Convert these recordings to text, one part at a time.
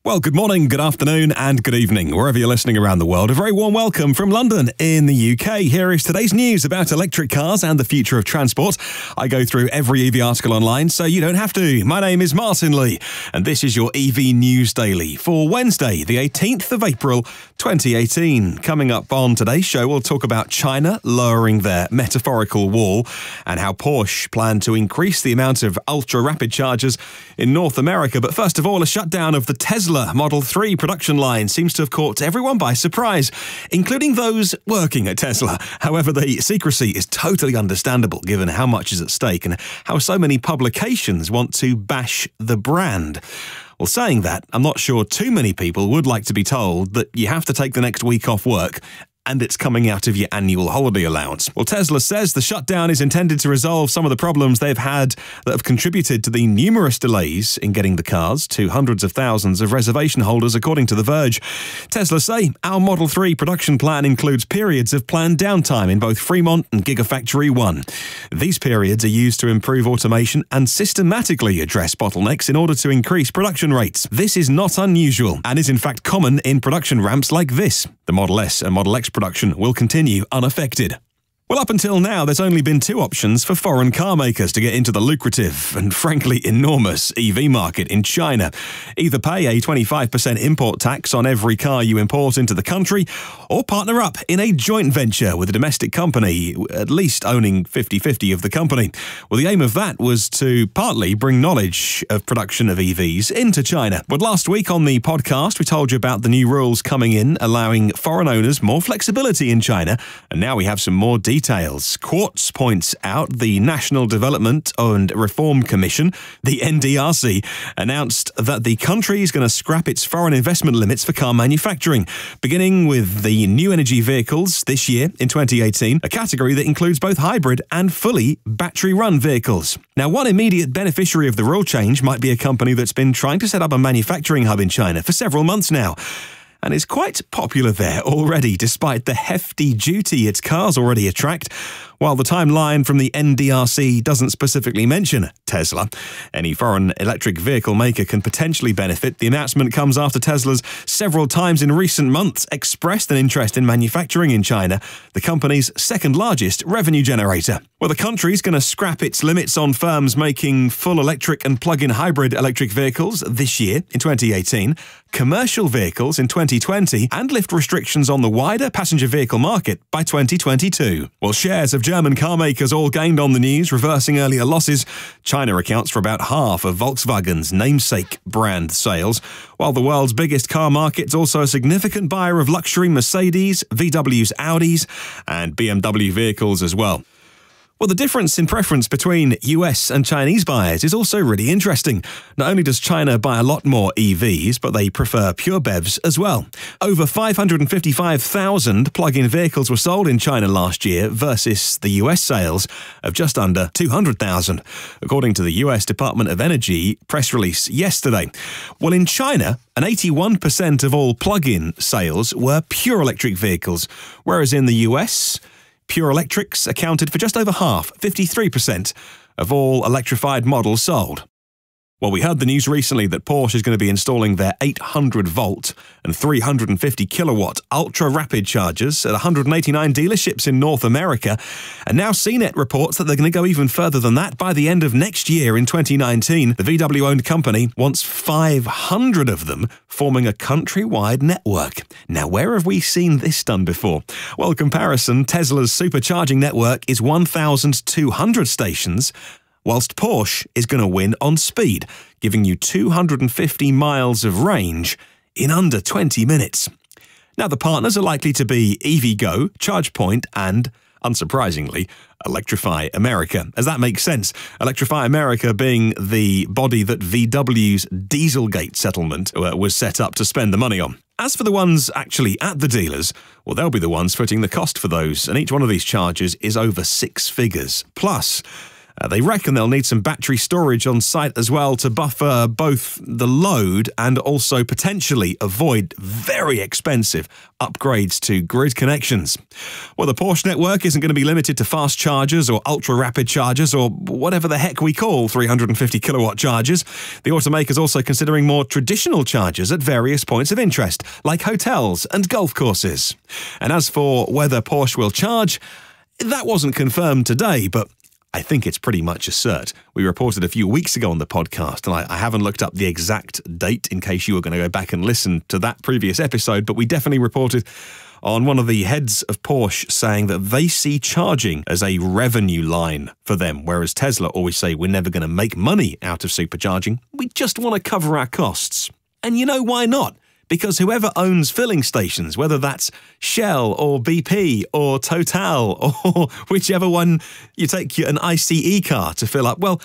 Well, good morning, good afternoon, and good evening, wherever you're listening around the world. A very warm welcome from London in the UK. Here is today's news about electric cars and the future of transport. I go through every EV article online, so you don't have to. My name is Martin Lee, and this is your EV News Daily for Wednesday, the 18th of April, 2018. Coming up on today's show, we'll talk about China lowering their metaphorical wall and how Porsche plan to increase the amount of ultra-rapid chargers in North America. But first of all, a shutdown of the Tesla Model 3 production line seems to have caught everyone by surprise, including those working at Tesla. However, the secrecy is totally understandable given how much is at stake and how so many publications want to bash the brand. Well, saying that, I'm not sure too many people would like to be told that you have to take the next week off work and it's coming out of your annual holiday allowance. Well, Tesla says the shutdown is intended to resolve some of the problems they've had that have contributed to the numerous delays in getting the cars to hundreds of thousands of reservation holders, according to The Verge. Tesla say, our Model 3 production plan includes periods of planned downtime in both Fremont and Gigafactory 1. These periods are used to improve automation and systematically address bottlenecks in order to increase production rates. This is not unusual and is in fact common in production ramps like this. The Model S and Model X production will continue unaffected. Well, up until now, there's only been two options for foreign car makers to get into the lucrative and frankly enormous EV market in China. Either pay a 25% import tax on every car you import into the country, or partner up in a joint venture with a domestic company, at least owning 50-50 of the company. Well, the aim of that was to partly bring knowledge of production of EVs into China. But last week on the podcast, we told you about the new rules coming in, allowing foreign owners more flexibility in China, and now we have some more details. Quartz points out the National Development and Reform Commission, the NDRC, announced that the country is going to scrap its foreign investment limits for car manufacturing, beginning with the new energy vehicles this year in 2018, a category that includes both hybrid and fully battery-run vehicles. Now, one immediate beneficiary of the rule change might be a company that's been trying to set up a manufacturing hub in China for several months now, and is quite popular there already, despite the hefty duty its cars already attract. While the timeline from the NDRC doesn't specifically mention Tesla, any foreign electric vehicle maker can potentially benefit. The announcement comes after Tesla's several times in recent months expressed an interest in manufacturing in China, the company's second largest revenue generator. Well, the country's going to scrap its limits on firms making full electric and plug-in hybrid electric vehicles this year in 2018, commercial vehicles in 2020, and lift restrictions on the wider passenger vehicle market by 2022. Well, shares of German car makers all gained on the news, reversing earlier losses. China accounts for about half of Volkswagen's namesake brand sales, while the world's biggest car market's also a significant buyer of luxury Mercedes, VW's Audis, and BMW vehicles as well. Well, the difference in preference between US and Chinese buyers is also really interesting. Not only does China buy a lot more EVs, but they prefer pure BEVs as well. Over 555,000 plug-in vehicles were sold in China last year versus the US sales of just under 200,000, according to the US Department of Energy press release yesterday. Well, in China, an 81% of all plug-in sales were pure electric vehicles, whereas in the US, pure electrics accounted for just over half, 53%, of all electrified models sold. Well, we heard the news recently that Porsche is going to be installing their 800-volt and 350-kilowatt ultra-rapid chargers at 189 dealerships in North America, and now CNET reports that they're going to go even further than that by the end of next year in 2019. The VW-owned company wants 500 of them, forming a countrywide network. Now, where have we seen this done before? Well, comparison, Tesla's supercharging network is 1,200 stations, whilst Porsche is going to win on speed, giving you 250 miles of range in under 20 minutes. Now, the partners are likely to be EVgo, ChargePoint, and, unsurprisingly, Electrify America, as that makes sense. Electrify America being the body that VW's Dieselgate settlement was set up to spend the money on. As for the ones actually at the dealers, well, they'll be the ones footing the cost for those, and each one of these chargers is over 6 figures. Plus, They reckon they'll need some battery storage on site as well to buffer both the load and also potentially avoid very expensive upgrades to grid connections. Well, the Porsche network isn't going to be limited to fast chargers or ultra-rapid chargers or whatever the heck we call 350 kilowatt chargers. The automaker's also considering more traditional chargers at various points of interest, like hotels and golf courses. And as for whether Porsche will charge, that wasn't confirmed today, but I think it's pretty much a cert. We reported a few weeks ago on the podcast, and I haven't looked up the exact date in case you were going to go back and listen to that previous episode, but we definitely reported on one of the heads of Porsche saying that they see charging as a revenue line for them, whereas Tesla always say we're never going to make money out of supercharging. We just want to cover our costs. And you know why not? Because whoever owns filling stations, whether that's Shell or BP or Total or whichever one you take an ICE car to fill up, well,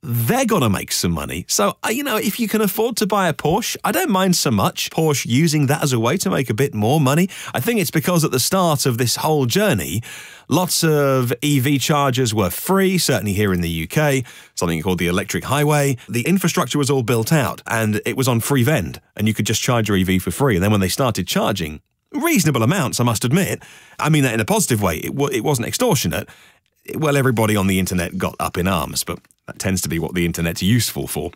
they're going to make some money. So, if you can afford to buy a Porsche, I don't mind so much Porsche using that as a way to make a bit more money. I think it's because at the start of this whole journey, lots of EV chargers were free, certainly here in the UK, something called the electric highway. The infrastructure was all built out and it was on free vend and you could just charge your EV for free. And then when they started charging, reasonable amounts, I must admit, I mean that in a positive way, it wasn't extortionate. Well, everybody on the internet got up in arms, but that tends to be what the internet's useful for.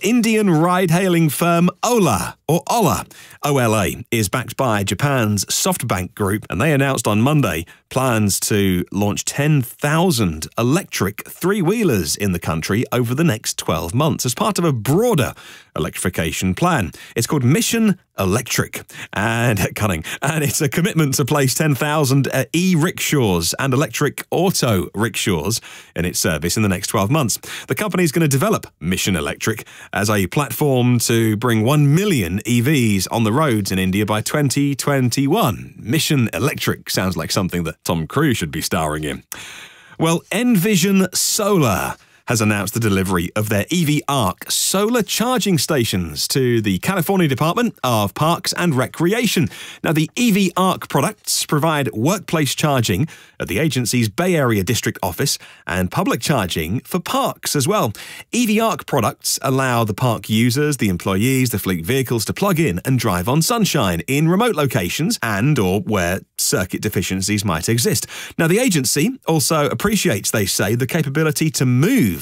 Indian ride-hailing firm Ola, OLA, is backed by Japan's SoftBank Group, and they announced on Monday plans to launch 10,000 electric three-wheelers in the country over the next 12 months as part of a broader electrification plan. It's called Mission Electric, and it's a commitment to place 10,000 e-rickshaws and electric auto rickshaws in its service in the next 12 months. The company is going to develop Mission Electric as a platform to bring 1 million EVs on the roads in India by 2021. Mission Electric sounds like something that Tom Cruise should be starring in. Well, Envision Solar has announced the delivery of their EV Arc solar charging stations to the California Department of Parks and Recreation. Now, the EV Arc products provide workplace charging at the agency's Bay Area District Office and public charging for parks as well. EV Arc products allow the park users, the employees, the fleet vehicles to plug in and drive on sunshine in remote locations and or where circuit deficiencies might exist. Now, the agency also appreciates, they say, the capability to move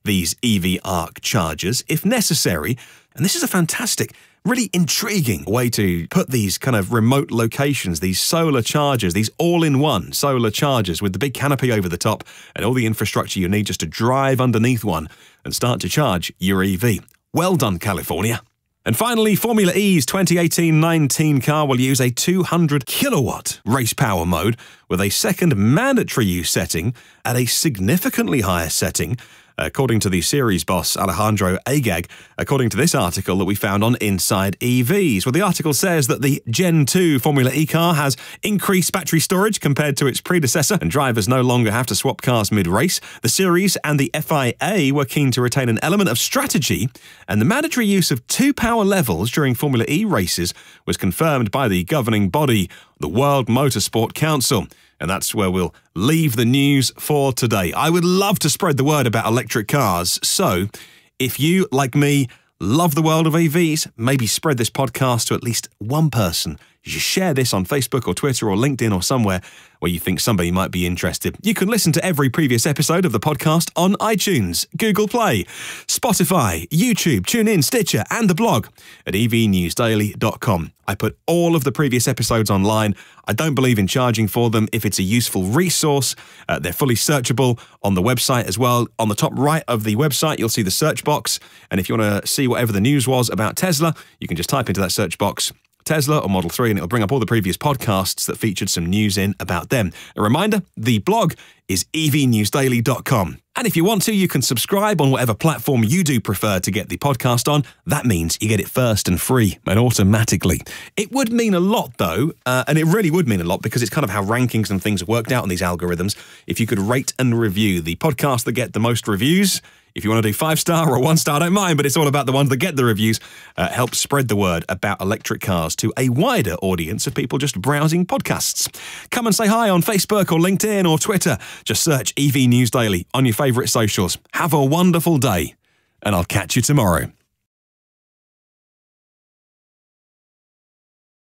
these EV Arc chargers if necessary. And this is a fantastic, really intriguing way to put these kind of remote locations, these solar chargers, these all-in-one solar chargers with the big canopy over the top and all the infrastructure you need just to drive underneath one and start to charge your EV. Well done, California. And finally, Formula E's 2018-19 car will use a 200 kilowatt race power mode with a second mandatory use setting at a significantly higher setting, according to the series boss Alejandro Agag, according to this article that we found on Inside EVs. Well, the article says that the Gen 2 Formula E car has increased battery storage compared to its predecessor, and drivers no longer have to swap cars mid-race. The series and the FIA were keen to retain an element of strategy, and the mandatory use of 2 power levels during Formula E races was confirmed by the governing body, the World Motorsport Council. And that's where we'll leave the news for today. I would love to spread the word about electric cars. So if you, like me, love the world of EVs, maybe spread this podcast to at least one person. You should share this on Facebook or Twitter or LinkedIn or somewhere where you think somebody might be interested. You can listen to every previous episode of the podcast on iTunes, Google Play, Spotify, YouTube, TuneIn, Stitcher, and the blog at evnewsdaily.com. I put all of the previous episodes online. I don't believe in charging for them. If it's a useful resource, they're fully searchable on the website as well. On the top right of the website, you'll see the search box. And if you want to see whatever the news was about Tesla, you can just type into that search box Tesla or Model 3, and it'll bring up all the previous podcasts that featured some news in about them. A reminder, the blog is evnewsdaily.com. And if you want to, you can subscribe on whatever platform you do prefer to get the podcast on. That means you get it first and free and automatically. It would mean a lot, though, and it really would mean a lot because it's kind of how rankings and things are worked out on these algorithms. If you could rate and review the podcasts that get the most reviews, if you want to do 5-star or 1-star, I don't mind, but it's all about the ones that get the reviews. Help spread the word about electric cars to a wider audience of people just browsing podcasts. Come and say hi on Facebook or LinkedIn or Twitter. Just search EV News Daily on your favourite socials. Have a wonderful day, and I'll catch you tomorrow.